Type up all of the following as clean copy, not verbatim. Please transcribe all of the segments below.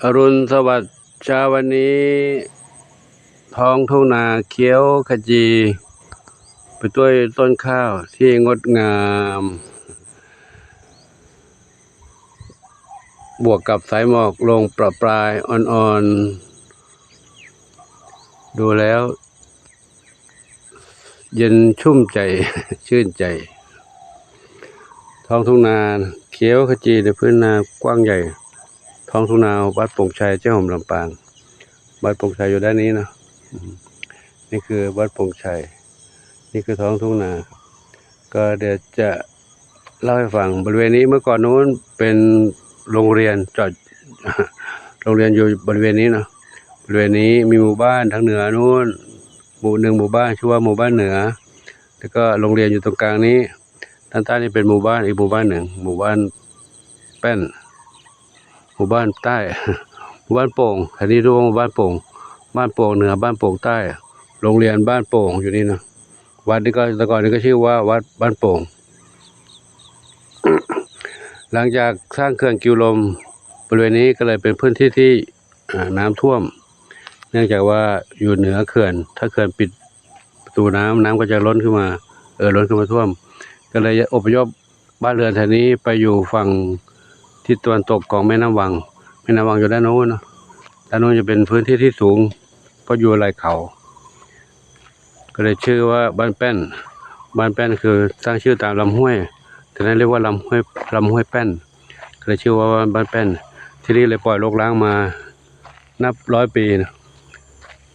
อรุณสวัสดิ์เช้าวันนี้ท้องทุ่งนาเขียวขจีไปด้วยต้นข้าวที่งดงามบวกกับสายหมอกลงประปรายอ่อนๆดูแล้วเย็นชุ่มใจชื่นใจท้องทุ่งนาเขียวขจีในพื้นนากว้างใหญ่ท้องทุ่งนาวัดโป่งชัยเจ้าหอมลำปางวัดโป่งชัยอยู่ด้านนี้นะนี่คือวัดโป่งชัยนี่คือท้องทุ่งนาก็เดี๋ยวจะเล่าให้ฟังบริเวณนี้เมื่อก่อนนู้นเป็นโรงเรียนจอดโรงเรียนอยู่บริเวณนี้เนาะบริเวณนี้มีหมู่บ้านทางเหนือนู้นหมู่บ้านชื่อว่าหมู่บ้านเหนือแล้วก็โรงเรียนอยู่ตรงกลางนี้ด้านใต้นี่เป็นหมู่บ้านอีกหมู่บ้านหนึ่งหมู่บ้านแป้นหมู่บ้านใต้หมู่บ้านโป่งอันนี้เรียกว่าหมู่บ้านโป่งบ้านโป่งเหนือบ้านโป่งใต้โรงเรียนบ้านโป่งอยู่นี่เนาะวัดนี้ก็แต่ก่อนนี้ก็ชื่อว่าวัดบ้านโป่ง หลังจากสร้างเขื่อนกิวลมบริเวณนี้ก็เลยเป็นพื้นที่ที่น้ำท่วมเนื่องจากว่าอยู่เหนือเขื่อนถ้าเขื่อนปิดประตูน้ำก็จะล้นขึ้นมาล้นขึ้นมาท่วมก็เลยอพยพบ้านเรือนแถวนี้ไปอยู่ฝั่งทิศตะวันตกของแม่น้ำวังอยู่ด้านโน้นเนาะด้านโน้นจะเป็นพื้นที่ที่สูงเพราะอยู่ไหล่เขาก็เลยชื่อว่าบ้านแป้นคือสร้างชื่อตามลำห้วยแต่นั้นเรียกว่าลำห้วยแป้นก็เลยชื่อว่าบ้านแป้นที่นี่เลยปล่อยรกร้างมานับ100 ปีนะ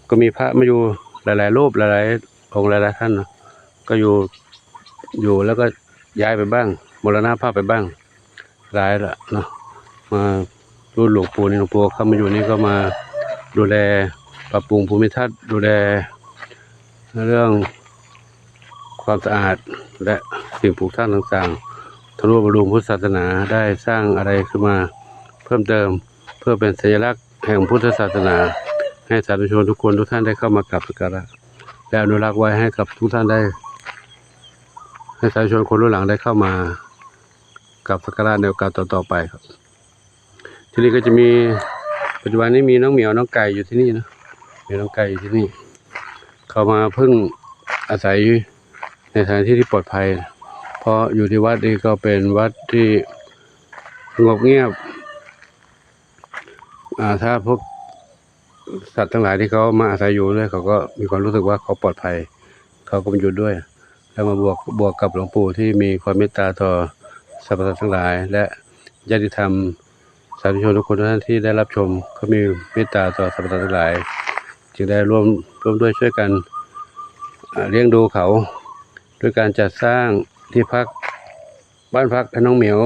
ก็มีพระมาอยู่หลายๆรูปหลายๆองค์หลายๆท่านนะก็อยู่แล้วก็ย้ายไปบ้างมรณภาพไปบ้างหลายละเนาะมารุ่นหลวงปู่เข้ามาอยู่นี่ก็มาดูแลปรับปรุงภูมิทัศน์ดูแลเรื่องความสะอาดและสิ่งปลูกสร้างต่างๆทนุบำรุงพุทธศาสนาได้สร้างอะไรขึ้นมาเพิ่มเติมเพื่อเป็นสัญลักษณ์แห่งพุทธศาสนาให้สาธุชนทุกคนทุกท่านได้เข้ามากราบสักการะและอนุรักษ์ไว้ให้กับทุกท่านได้ให้สาธุชนคนรุ่นหลังได้เข้ามากราบสักการะในโอกาสต่อๆไปครับที่นี่ก็จะมีปัจจุบันนี้มีน้องเหมียวน้องไก่อยู่ที่นี่นะมีน้องไก่อยู่ที่นี่เขามาพึ่งอาศัยในสถานที่ที่ปลอดภัยเพราะอยู่ที่วัดนี้ก็เป็นวัดที่สงบเงียบถ้าพวกสัตว์ทั้งหลายที่เขามาอาศัยอยู่ด้วยเขาก็มีความรู้สึกว่าเขาปลอดภัยเขาก็มาอยู่ด้วยแล้วมาบวกกับหลวงปู่ที่มีความเมตตาต่อสรรพสัตว์ทั้งหลายและญาติธรรมสาธุชนทุกคนท่านที่ได้รับชมเขามีเมตตาต่อสรรพสัตว์ทั้งหลายจึงได้ร่วมด้วยช่วยกันเลี้ยงดูเขาด้วยการจัดสร้างที่พักบ้านพักให้น้องเหมียว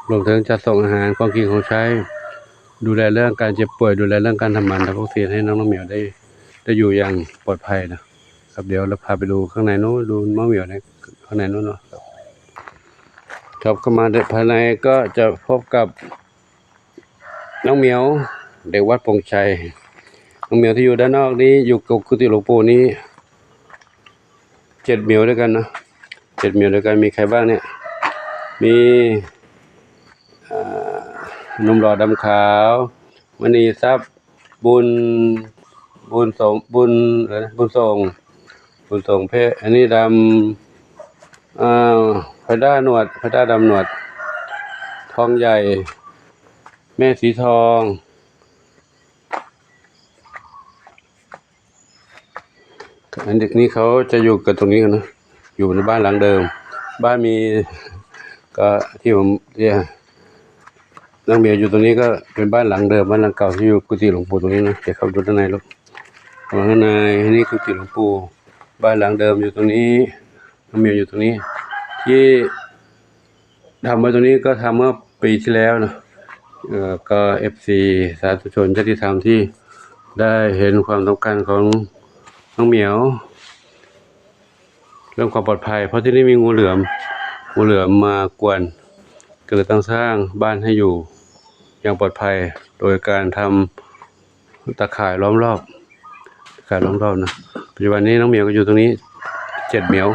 รวมถึงจัดส่งอาหารของกินของใช้ดูแลเรื่องการเจ็บป่วยดูแลเรื่องการทำหมันทำวัคซีนให้น้องเหมียวได้อยู่อย่างปลอดภัยนะครับเดี๋ยวเราพาไปดูข้างในโน้นดูน้องเหมียวในข้างในโน้นเนาะครับเข้ามาภายในก็จะพบกับน้องเหมียวเด็กวัดโป่งชัยน้องเหมียวที่อยู่ด้านนอกนี้อยู่กับกุฏิหลวงปู่นี้7 เหมียวด้วยกันนะ7 เหมียวด้วยกันมีใครบ้างเนี่ยมีหนุ่มหล่อดำขาวมณีทรัพย์บุญส่งเพชรอันนี้ดำพระด้าดำหนวดทองใหญ่แม่สีทองอันเด็กนี้เขาจะอยู่กันตรงนี้กันนะอยู่ในบ้านหลังเดิมบ้านมีก็ที่ผมเรียกน้องเมียอยู่ตรงนี้ก็เป็นบ้านหลังเดิมบ้านหลังเก่าที่อยู่กุฏิหลวงปู่ตรงนี้นะเดี๋ยวเข้าดูด้านในลูกข้างในนี่กุฏิหลวงปู่บ้านหลังเดิมอยู่ตรงนี้น้องเมียอยู่ตรงนี้ที่ทำไว้ตรงนี้ก็ทำเมื่อปีที่แล้วนะก็ FC สาธุชนญาติธรรมที่ได้เห็นความสำคัญของน้องเหมียวเรื่องความปลอดภัยเพราะที่นี่มีงูเหลือมมากวนก็เลยต้องสร้างบ้านให้อยู่อย่างปลอดภัยโดยการทำตะข่ายล้อมรอบนะปัจจุบันนี้น้องเหมียวก็อยู่ตรงนี้7 เหมียว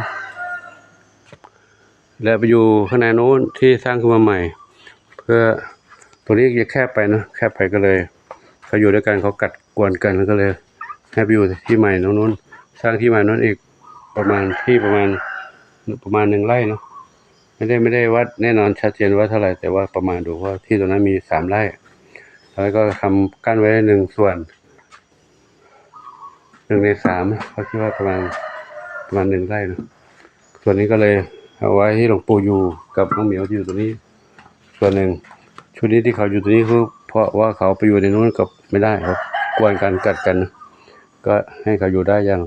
และไปอยู่ข้างในโน้นที่สร้างขึ้นมาใหม่เพื่อ ตัวนี้จะแคบไปเนาะแคบไปก็เลยเขาอยู่ด้วยกันเขากัดกวนกันแล้วก็เลยให้ไปอยู่ที่ใหม่นู้นสร้างที่ใหม่นู้นอีกประมาณ1 ไร่เนาะไม่ได้วัดแน่นอนชัดเจนว่าเท่าไหร่แต่ว่าประมาณดูว่าที่ตรงนั้นมี3 ไร่แล้วก็ทำกั้นไว้1 ส่วน1 ใน 3เขาคิดว่าประมาณ1 ไร่เนาะส่วนนี้ก็เลยเอาไว้ที่หลวงปู่อยู่กับน้องเหมียวที่อยู่ตรงนี้ส่วนหนึ่งชุดนี้ที่เขาอยู่ตรงนี้คือเพราะว่าเขาไปอยู่ในนู้นกับไม่ได้ครับกวนกันกัดกันก็ให้เขาอยู่ได้อย่าง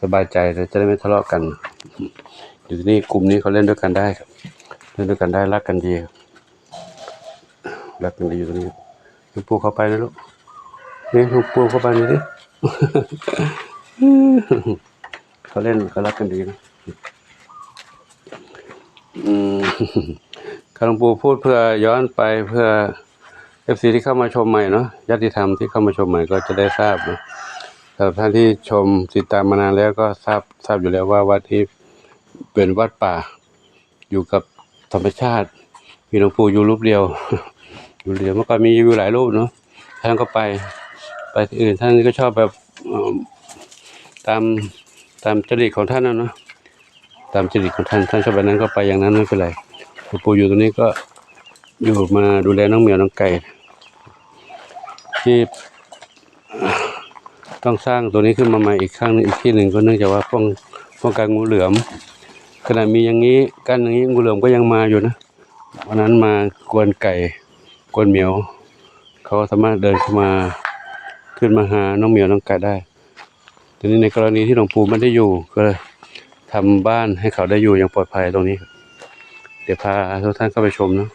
สบายใจแต่จะได้ไม่ทะเลาะกันอยู่ที่นี่กลุ่มนี้เขาเล่นด้วยกันได้ครับเล่นด้วยกันได้รักกันดีรักกันดีอยู่ตรงนี้ลูกปูเข้าไปนะลูกนี่ลูกปูเข้าไปนี่ดิ เขาเล่นเขารักกันดีนะหลวงปู่พูดเพื่อย้อนไปเพื่อ FC ที่เข้ามาชมใหม่เนาะญาติธรรมที่เข้ามาชมใหม่ก็จะได้ทราบนะสำหรับท่านที่ชมติดตามมานานแล้วก็ทราบอยู่แล้วว่าวัดที่เป็นวัดป่าอยู่กับธรรมชาติมีหลวงปู่อยู่รูปเดียว อยู่เดียวเมื่อก่อนมีอยู่หลายรูปเนาะท่านก็ไปที่อื่นท่านก็ชอบแบบตามจริตของท่านนะเนาะตามจริตของท่านชอบแบบนั้นก็ไปอย่างนั้นไม่เป็นไรหลวงปู่อยู่ตรงนี้ก็อยู่มาดูแลน้องเหมียวน้องไก่ที่ต้องสร้างตัวนี้ขึ้นมาใหม่อีกครั้งนึงอีกที่หนึ่งก็เนื่องจากว่าป้องกันงูเหลือมขณะมีอย่างนี้กันอย่างนี้งูเหลือมก็ยังมาอยู่นะวันนั้นมากวนไก่กวนเหมียวเขาสามารถเดินขึ้นมาหาน้องเหมียวน้องไก่ได้ทีนี้ในกรณีที่หลวงปู่ไม่ได้อยู่ก็เลยทำบ้านให้เขาได้อยู่อย่างปลอดภัยตรงนี้เดี๋ยวพาทุกท่านเข้าไปชมนะ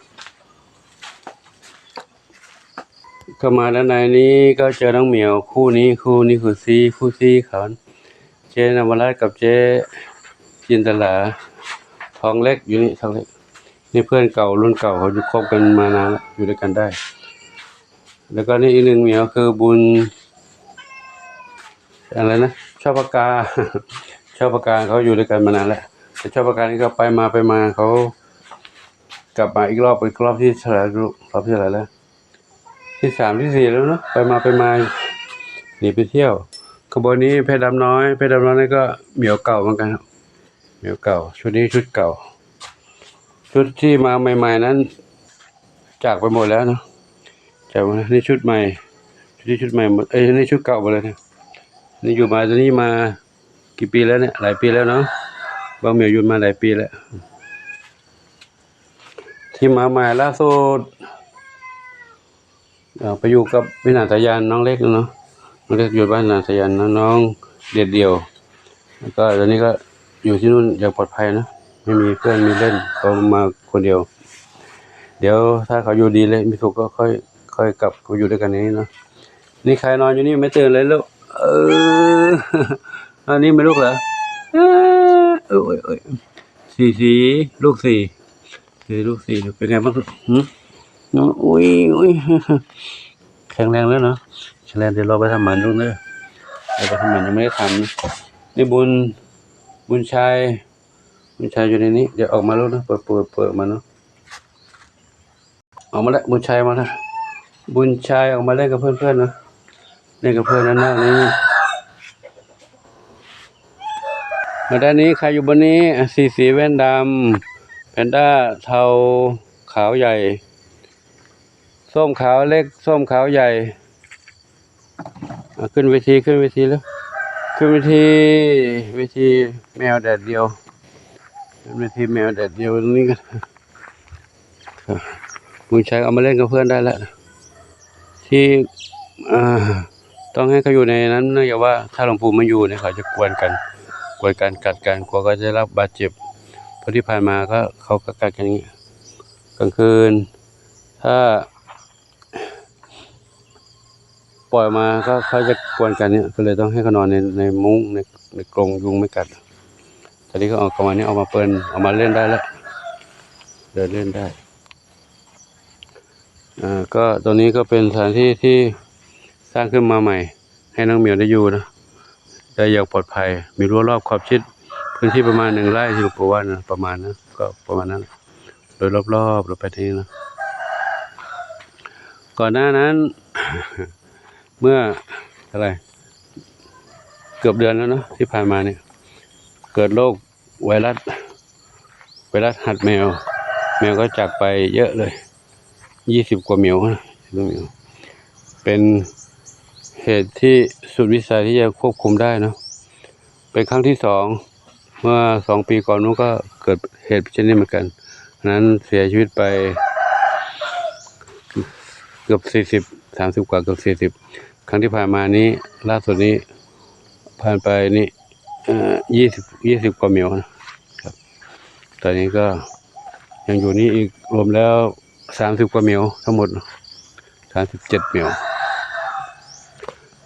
เข้ามาด้านในนี้ก็เจอน้องเหมียวคู่นี้คือคู่ซีเขาเจ๊นวรัตน์กับเจ๊จินตลาทองเล็กอยู่นี่ทองเล็กนี่เพื่อนเก่ารุ่นเก่าเขาอยู่คบกันมานานแล้วอยู่ด้วยกันได้แล้วก็นี่อีกหนึ่งเหมียวคือบุญอะไรนะชอบปากกา ชอบปากกาเขาอยู่ด้วยกันมานานแล้วแต่ชอบปากกานี่ก็ไปมาเขากลับมาอีกรอบที่เท่าไหร่รอบที่เท่าไหร่แล้วที่3ที่4แล้วเนาะไปมาหนีไปเที่ยวขบวนนี้เพชรดำน้อยนี่ก็เหมียวเก่าเหมือนกันครับเหมียวเก่าชุดนี้ชุดเก่าชุดที่มาใหม่ๆนั้นจากไปหมดแล้วเนาะจากนี่ชุดใหม่ชุดใหม่หมดนี่ชุดเก่าหมดเลยเนี่ยนี่อยู่มาตอนนี้มากี่ปีแล้วเนี่ยหลายปีแล้วเนาะบางเหมียวอยู่มาหลายปีแล้วที่มาใหม่ล่าสุดไปอยู่กับวินาศยานน้องเล็กเนาะน้องเล็กอยู่บ้านวินาศยานน้องเด็ดเดียวแล้วก็ตอนนี้ก็อยู่ที่นู่นอย่างปลอดภัยนะไม่มีเพื่อนมีเล่นเขามาคนเดียวเดี๋ยวถ้าเขาอยู่ดีเลยมีสุขก็ค่อยกลับมาอยู่ด้วยกันนี้เนาะนี่ใครนอนอยู่นี่ไม่ตื่นเลยลูกอันนี้ไม่ลูกเหรอสี่ลูกสี่เป็นไงบ้างน้องอุ้ยแข็งแรงแล้วเนาะแข็งแรงเดี๋ยวเราไปทำหมันลูกเนอะเราไปทำหมันยังไม่ได้ทำนะนี่บุญชัยอยู่ในนี้เดี๋ยวออกมาลูกนะเปิดมาเนาะออกมาแล้วบุญชัยมาแล้วบุญชัยออกมาเล่นกับเพื่อนๆเนาะเล่นกับเพื่อนนั่นนี่มาด้านนี้ใครอยู่บนนี้สีแว่นดำแพนด้าเทาขาวใหญ่ส้มขาวเล็กส้มขาวใหญ่ขึ้นเวทีแล้วขึ้นเวทีแมวแดดเดียวเวทีแมวแดดเดียวตรงนี้กันบุญชัยเอามาเล่นกับเพื่อนได้แล้วที่ต้องให้เขาอยู่ในนั้นเนื่องจากว่าถ้าหลวงปู่ไม่อยู่เนี่ยเขาจะกวนกันกัดกันกลัวก็จะรับบาดเจ็บเพราะที่ผ่านมาก็เขาก็กัดกันอย่างนี้กลางคืนถ้าปล่อยมาก็เขาจะกวนกันเนี่ยก็เลยต้องให้เขานอนในมุ้งในกรงยุงไม่กัดตอนนี้เขาออกมาเนี่ยออกมาเล่นได้แล้วเดินเล่นได้ก็ตรงนี้ก็เป็นสถานที่ที่สร้างขึ้นมาใหม่ให้น้องเหมียวได้อยู่นะได้อย่างปลอดภัยมีรั้วรอบขอบชิดพื้นที่ประมาณ1 ไร่ที่หลวงปู่ว่านะประมาณนะก็ประมาณนั้นโดยรอบๆเราไปที่นะ ก่อนหน้านั้น เมื่ออะไรเกือบเดือนแล้วเนาะที่ผ่านมาเนี่ยเกิดโรคไวรัสหัดแมวก็จากไปเยอะเลย20 กว่าเหมียวนะเป็นเหตุที่สุดวิสัยที่จะควบคุมได้เนาะเป็นครั้งที่2เมื่อ2 ปีก่อนนู้นก็เกิดเหตุเช่นนี้เหมือนกันนั้นเสียชีวิตไปเกือบ30 กว่าเกือบ40ครั้งที่ผ่านมานี้ล่าสุดนี้ผ่านไปนี่20 กว่าเหมียวนะครับตอนนี้ก็ยังอยู่นี่อีกรวมแล้ว30 กว่าเหมียวทั้งหมด37 เหมียว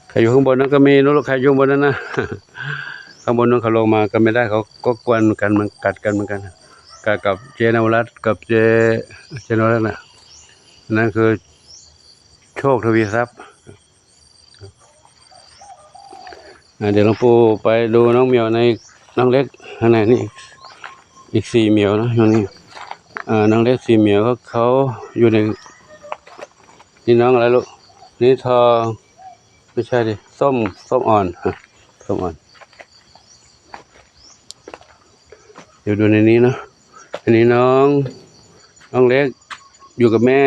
ใครอยู่ข้างบนนั้นก็มีนู้นใครอยู่ข้างบนนั้นนะข้างบนนั้นเขาลงมากันไม่ได้เขาก็กวนกันมันกัดกันเหมือนกันกัดกับเจนวรัตน์กับเจนวรัตน์น่ะนั่นคือโชคทวีทรัพย์เดี๋ยวหลวงปู่ไปดูน้องเหมียวในน้องเล็กข้างในนี่อีก4 เหมียวนะอยู่นี่น้องเล็ก4 เหมียวเขาอยู่ในนี่น้องอะไรลูกนี่ทองไม่ใช่ดิส้มอ่อนส้มอ่อนอยู่ดูในนี้เนาะอันนี้น้องเล็กอยู่กับแม่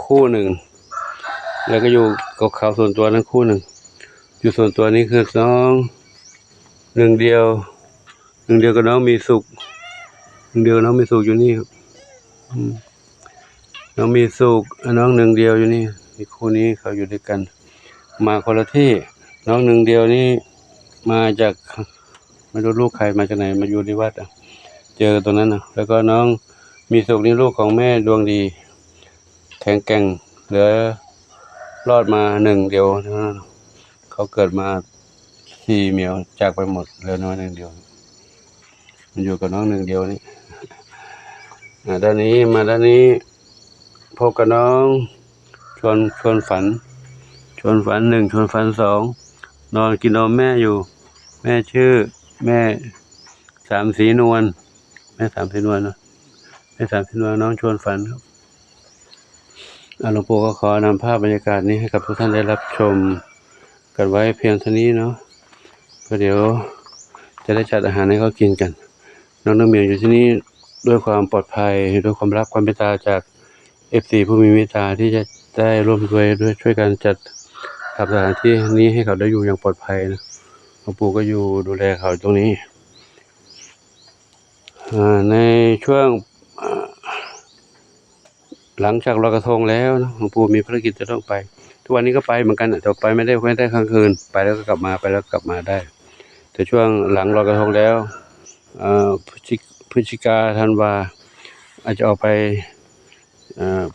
คู่หนึ่งแล้วก็อยู่กับเขาส่วนตัวนั้นคู่หนึ่งอยู่ส่วนตัวนี้คือน้องหนึ่งเดียวกับน้องมีสุขน้องมีสุขอยู่นี่น้องมีสุขน้องหนึ่งเดียวอยู่นี่คู่นี้เขาอยู่ด้วยกันมาคนละที่น้องหนึ่งเดียวนี่มาจากไม่รู้ลูกใครมาจากไหนมาอยู่ที่วัดเจอตรงนั้นนะแล้วก็น้องมีสุขนี่ลูกของแม่ดวงดีแข็งแกร่งเหลือรอดมาหนึ่งเดียวเขาเกิดมา4 เหมียวจากไปหมดเหลือน้อยหนึ่งเดียวมันอยู่กับน้องหนึ่งเดียวนี่ด้านนี้มาด้านนี้พบกับน้องชวนฝัน1ชวนฝัน2นอนกินนมแม่อยู่แม่ชื่อแม่สามสีนวลเนาะแม่สามสีนวลน้องชวนฝันครับหลวงปู่ก็ขอนำภาพบรรยากาศนี้ให้กับทุกท่านได้รับชมกันไว้เพียงเท่านี้เนาะเพราะเดี๋ยวจะได้จัดอาหารให้เขากินกันน้องเหมียวอยู่ที่นี่ด้วยความปลอดภัยด้วยความรักความเมตตาจาก FC ผู้มีเมตตาที่จะได้ร่วมด้วยช่วยกันจัดทำสถานที่นี้ให้เขาได้อยู่อย่างปลอดภัยนะหลวงปู่ก็อยู่ดูแลเขาตรงนี้ในช่วงหลังจากลอยกระทงแล้วนะหลวงปู่มีภารกิจจะต้องไปทุกวันนี้ก็ไปเหมือนกันแต่ไปไม่ได้กลางคืนไปแล้วก็กลับมาได้แต่ช่วงหลังลอยกระทงแล้วพฤศจิกาธันวาอาจจะออกไป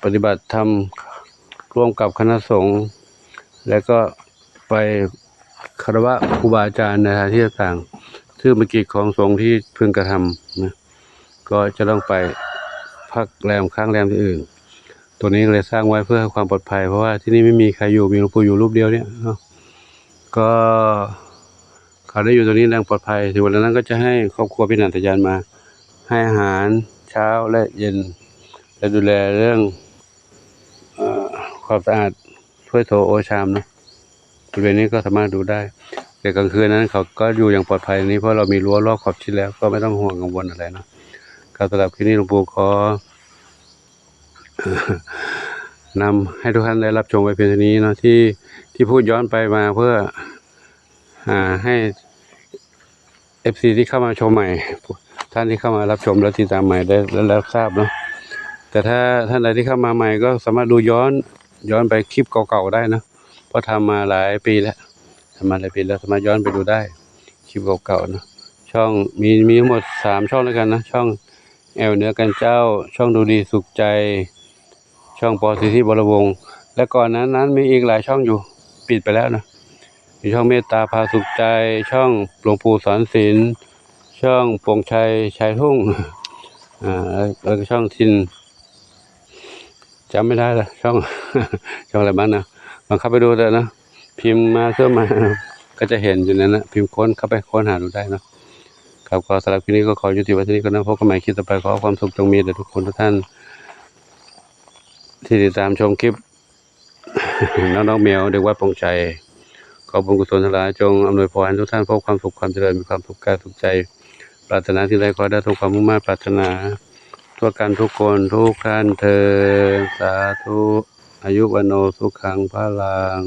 ปฏิบัติธรรมร่วมกับคณะสงฆ์แล้วก็ไปคารวะครูบาอาจารย์ในที่ต่างๆซึ่งเป็นกิจของสงฆ์ที่พึงกระทำนะก็จะต้องไปพักแรมค้างแรมที่อื่นตัวนี้เลยสร้างไว้เพื่อความปลอดภัยเพราะว่าที่นี่ไม่มีใครอยู่มีหลวงปู่อยู่รูปเดียวเนี่ยก็เขาได้อยู่ตรงนี้แรงปลอดภัยถึงวันนั้นก็จะให้ครอบครัวพี่นันทยานมาให้อาหารเช้าและเย็นและดูแลเรื่องความสะอาดถ้วยโถโอชามนะบริเวณนี้ก็สามารถดูได้แต่กลางคืนนั้นเขาก็อยู่อย่างปลอดภัยนี้เพราะเรามีรั้วรอบขอบชิดแล้วก็ไม่ต้องห่วงกังวลอะไรนะการสำหรับที่นี่หลวงปู่ขอนำให้ทุกท่านได้รับชมไว้เพียงเท่านี้เนาะที่พูดย้อนไปมาเพื่อให้ FC ที่เข้ามาชมใหม่ท่านที่เข้ามารับชมและติดตามใหม่ได้รับทราบเนาะแต่ถ้าท่านใดที่เข้ามาใหม่ก็สามารถดูย้อนไปคลิปเก่าๆได้นะเพราะทำมาหลายปีแล้วสามารถย้อนไปดูได้คลิปเก่าๆนะช่องมีทั้งหมด3 ช่องด้วยกันนะช่องแอลเหนือกันเจ้าช่องดูดีสุขใจช่องปอสิทธิบรวงศ์และก่อนนั้นมีอีกหลายช่องอยู่ปิดไปแล้วนะมีช่องเมตตาพาสุขใจช่องหลวงปู่สอนศีลช่องโปร่งชัยชายทุ่งแล้วก็ช่องทินจำไม่ได้ละช่อง ช่องอะไรบ้างนะลองเข้าไปดูเถอะนะพิมพ์มาเพื่อมาก็จะเห็นอยู่นั่นนะพิมพ์เข้าไปค้นหาดูได้นะครับก็สำหรับคลิปนี้ก็ขอยุติไว้ที่นี้ก็นะพบกันใหม่คลิปต่อไปขอความสุขจงมีแด่ทุกคนทุกท่านที่ติดตามชมคลิป น้องๆแมวเด็กวัดปงชัยขอบุญกุศลทั้งหลายจงอำนวยพรให้ทุกท่านพบความสุขความเจริญมีความสุขกายสุขใจปรารถนาสิ่งใดขอได้ทุกความมุ่งมั่นปรารถนาทั่วกันทุกคนทุกท่านเถิดสาธุอายุวันโนสุขังพลัง